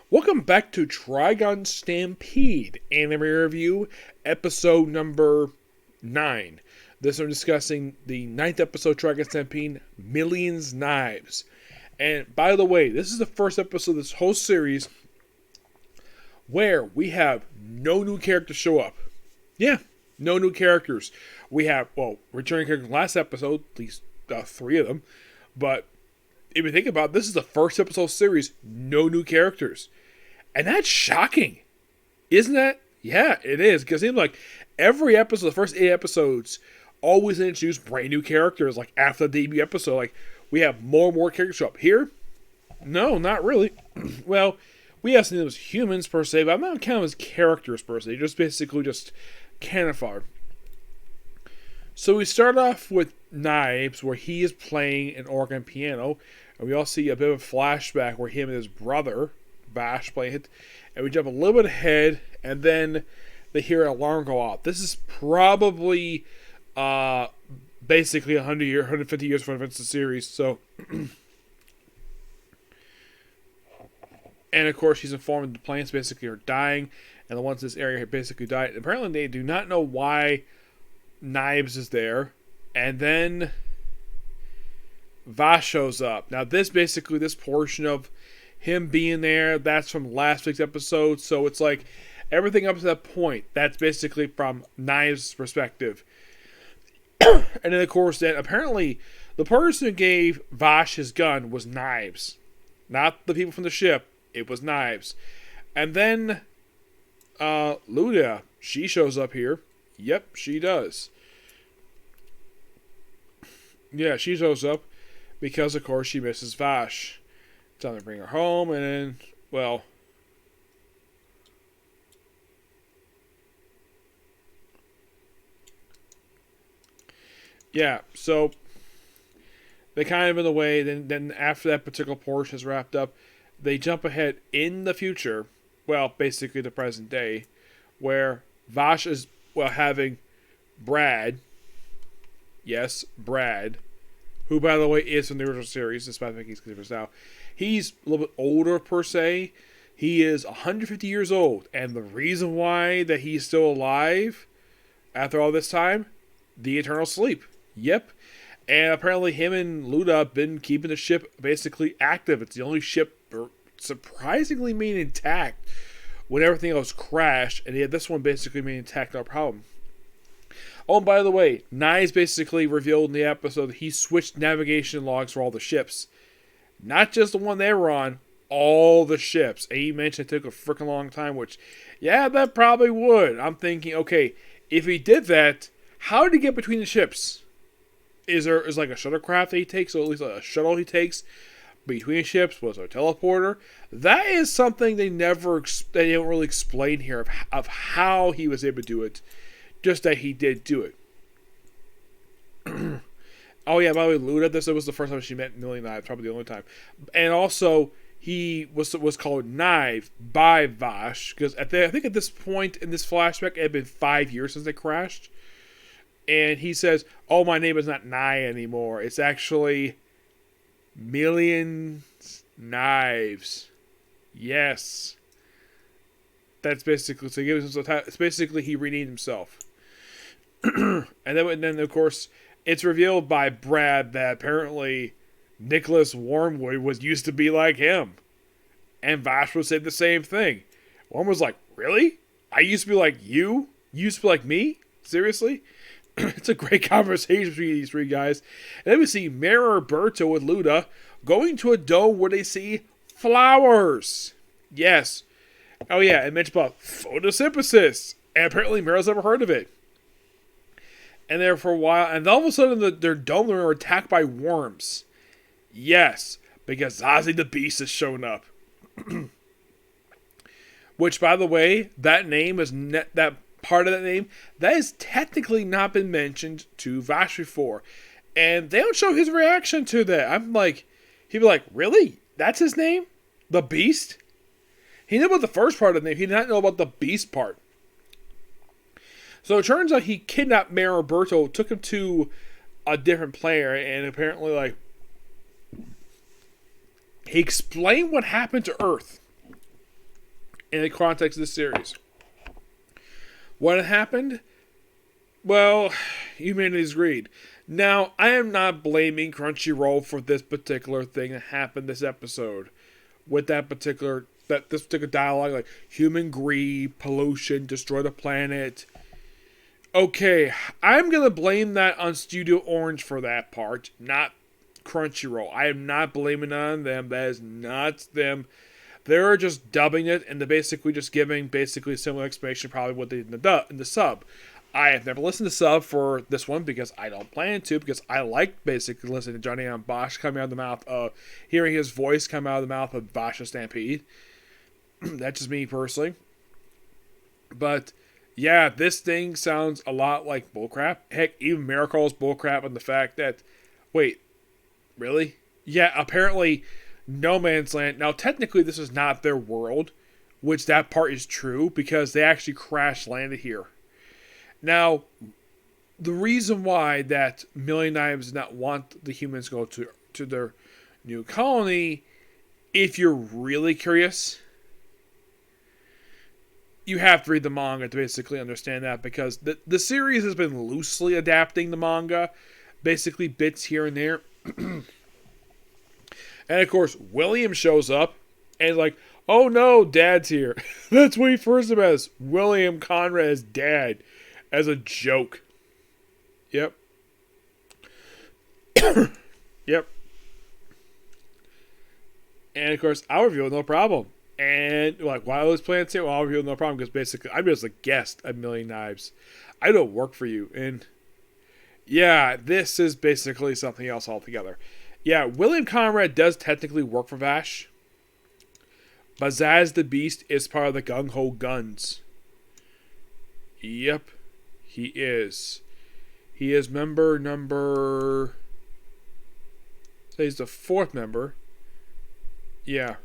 Welcome back to Trigun Stampede, anime review, episode number 9. This I'm discussing the 9th episode of Trigun Stampede, Millions Knives. And by the way, this is the first episode of this whole series where we have no new characters show up. Yeah, no new characters. We have, returning characters last episode, at least 3 of them, but if you think about it, this is the first episode series, no new characters. And that's shocking. Isn't that? Yeah, it is. Because it seems like every episode, the first 8 episodes, always introduce brand new characters. Like after the debut episode, like we have more and more characters show up. Here, no, not really. Well, we have some of them as humans per se, but I'm not counting them as characters per se. They're just basically just camouflage. So we start off with Knives, where he is playing an organ piano. And we all see a bit of a flashback where him and his brother, Vash, play it. And we jump a little bit ahead, and then they hear an alarm go off. This is probably basically 150 years from the events of the series. So, and of course, he's informed the plants basically are dying, and the ones in this area have basically died. And apparently, they do not know why Knives is there. And then Vash shows up. Now, this portion of him being there, that's from last week's episode. So it's like everything up to that point, that's basically from Knives' perspective. And then, of course, then apparently the person who gave Vash his gun was Knives. Not the people from the ship. It was Knives. And then Luda, she shows up here. Yep, she does. Yeah, she shows up because, of course, she misses Vash. Time to bring her home, and then, well, yeah, so they kind of in the way, then after that particular portion is wrapped up, they jump ahead in the future, well, basically the present day, where Vash is, having Brad, yes, Brad, who, by the way, is from the original series, despite the fact he's considered now. He's a little bit older, per se. He is 150 years old. And the reason why that he's still alive after all this time, the eternal sleep. Yep. And apparently him and Luda have been keeping the ship basically active. It's the only ship surprisingly being intact when everything else crashed. And yet this one basically being intact, no problem. Oh, and by the way, Knives basically revealed in the episode that he switched navigation logs for all the ships. Not just the one they were on, all the ships. And he mentioned it took a freaking long time, which, yeah, that probably would. I'm thinking, okay, if he did that, how did he get between the ships? Is like a shuttlecraft that he takes, or at least a shuttle he takes between ships? Was there a teleporter? That is something they don't really explain here of how he was able to do it. Just that he did do it. Oh yeah, by the way, Luda, this was the first time she met Million Knives, probably the only time. And also, he was called Knives by Vash, because I think at this point in this flashback, it had been 5 years since they crashed. And he says, oh, my name is not Nye anymore. It's actually Millions Knives. Yes. That's basically, so he gives himself, it's basically he renamed himself. and then, of course, it's revealed by Brad that apparently Nicholas Wormwood used to be like him. And Vash would say the same thing. Wormwood was like, really? I used to be like you? You used to be like me? Seriously? It's a great conversation between these 3 guys. And then we see Mira Berto with Luda going to a dome where they see flowers. Yes. Oh yeah, it mentioned about photosynthesis. And apparently Mira's never heard of it. And there for a while, and all of a sudden their dome were attacked by worms. Yes, because Zazie the Beast has shown up. Which, by the way, that name is that part of that name that has technically not been mentioned to Vash before, and they don't show his reaction to that. I'm like, he'd be like, "Really? That's his name? The Beast?" He knew about the first part of the name. He did not know about the Beast part. So it turns out he kidnapped Mayor Roberto, took him to a different player, and apparently, like, He explained what happened to Earth in the context of this series. What happened? Well, humanity's greed. Now, I am not blaming Crunchyroll for this particular thing that happened this episode. With this particular dialogue, like human greed, pollution, destroy the planet. Okay, I'm gonna blame that on Studio Orange for that part, not Crunchyroll. I am not blaming it on them. That is not them. They're just dubbing it, and they're basically just giving basically similar explanation, probably what they did in the sub. I have never listened to sub for this one because I don't plan to, because I like basically listening to Johnny on Bosch coming out of the mouth of, hearing his voice come out of the mouth of Trigun Stampede. That's just me personally. But yeah, this thing sounds a lot like bullcrap. Heck, even Miracle's bullcrap on the fact that, wait, really? Yeah, apparently No Man's Land. Now, technically, this is not their world, which that part is true because they actually crash landed here. Now, the reason why that Million Knives does not want the humans to go to their new colony, if you're really curious, you have to read the manga to basically understand that, because the series has been loosely adapting the manga, basically bits here and there. And of course, William shows up and like, oh no, Dad's here. That's what he first met us. William Conrad's dad. As a joke. Yep. Yep. And of course, I'll reveal no problem. And like, why are those plants here? Well, I'll reveal no problem because basically I'm just a guest at Million Knives. I don't work for you. And yeah, this is basically something else altogether. Yeah, William Conrad does technically work for Vash. But Zaz the Beast is part of the Gung Ho Guns. Yep. He is. He is member number... So he's the 4th member. Yeah.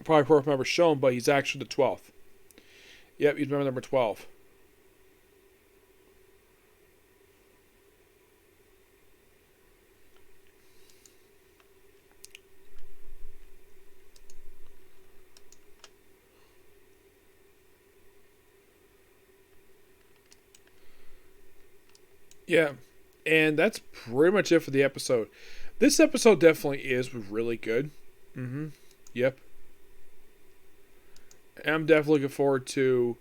Probably 4th member shown, but he's actually the 12th. Yep, he's member number 12. Yeah, and that's pretty much it for the episode. This episode definitely is really good. Yep. And I'm definitely looking forward to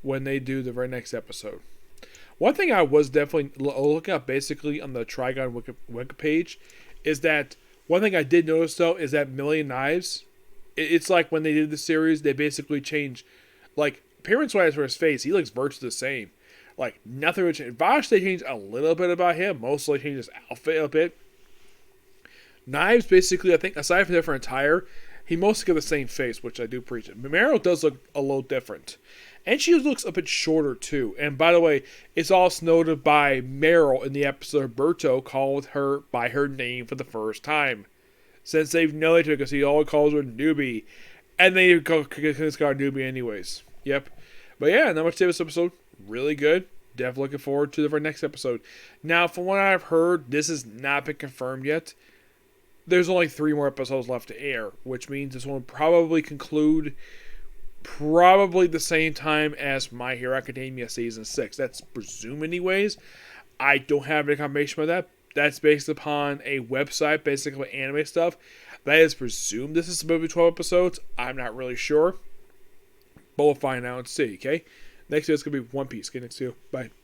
when they do the very next episode. One thing I was definitely looking up basically on the Trigun Wiki page is that one thing I did notice though is that Million Knives, it's like when they did the series, they basically changed, like appearance-wise for his face, he looks virtually the same. Like, nothing would change. Vash, they changed a little bit about him. Mostly changed his outfit a bit. Knives, basically, I think, aside from different attire, he mostly got the same face, which I do appreciate. Meryl does look a little different. And she looks a bit shorter, too. And, by the way, it's also noted by Meryl in the episode Berto called her by her name for the first time. Since they've known each other, because he always calls her Newbie. And they call her Newbie anyways. Yep. But, yeah, not much to this episode. Really good. Definitely looking forward to the very next episode. Now, from what I've heard, this has not been confirmed yet. There's only 3 more episodes left to air, which means this one will probably conclude probably the same time as My Hero Academia Season 6. That's presumed anyways. I don't have any confirmation about that. That's based upon a website, basically anime stuff. That is presumed this is supposed to be 12 episodes. I'm not really sure. But we'll find out and see, okay? Next video is going to be One Piece. Okay, next video. Bye.